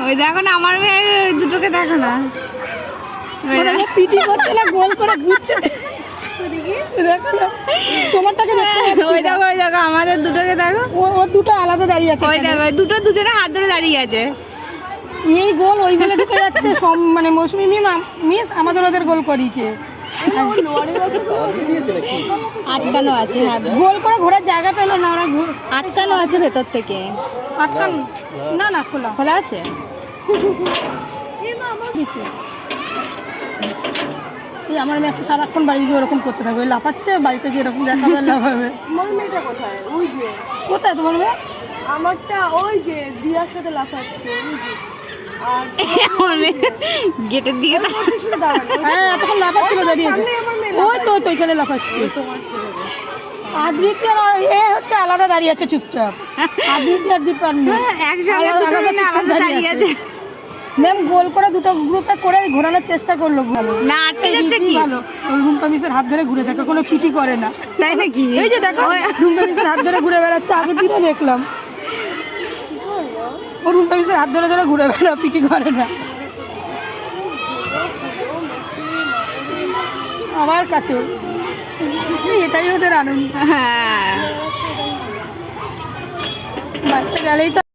ওই দেখো না আমার মেয়ের দুটোকে দেখো না পিটি করছে না গোল করে ঘুরছে দেখো না তোমারটাকে ওই দেখো আমাদের দুটোকে দেখো ও দুটো আলাদা দাঁড়িয়ে আছে ওই দেখো দুটো দুজনে হাত ধরে দাঁড়িয়ে আছে এই গোল ওই গোলে ঢুকে যাচ্ছে মানে মৌসুমী মিস আমাদের ওদের গোল করিয়েছে আটকানো আছে হ্যাঁ গোল করে ঘোরার জায়গা পেল না ওরা আটকানো আছে ভেতর থেকে আটকানো না না খোলা খোলা আছে এই আমার মেয়ে সারাক্ষণ বাড়ি গিয়ে ওরকম করতে থাকবে লাফাচ্ছে বাড়িতে গিয়ে এরকম দেখাবে লাফাবে আমার মেয়েটা কোথায়? ওই যে কোথায় তোমার মেয়ে আমারটা ওই যে দিয়ার সাথে লাফাচ্ছে ওই যে। আর আমার মেয়ে গেটের দিকে শুধু দাঁড়ানো হ্যাঁ এতক্ষণ লাফাচ্ছিল দাঁড়িয়েছে আমার মেয়ে ওই তো ওইখানে লাফাচ্ছে তোমার ছেলে আদ্রিকে এ হচ্ছে আলাদা দাঁড়িয়ে আছে চুপচাপ আদ্রিকে আর দীপার মেয়ে একসঙ্গে দুটো জনে আলাদা দাঁড়িয়ে আছে ম্যাম গোল করে দুটো গ্রুপে করে ঘোরানোর চেষ্টা করলো ভালো না আটকে যাচ্ছে কি ভালো ওই রুম্পা মিসের হাত ধরে ঘুরে থাকে কোনো পিটি করে না তাই নাকি এই যে দেখো রুম্পা মিসের হাত ধরে ঘুরে বেড়াচ্ছে আগের দিনও দেখলাম ও রুম্পা মিসের হাত ধরে ধরে ঘুরে বেড়া পিটি করে না আমার কাছেও এটাই ওদের আনন্দ হ্যাঁ বাচ্চা গেলেই তো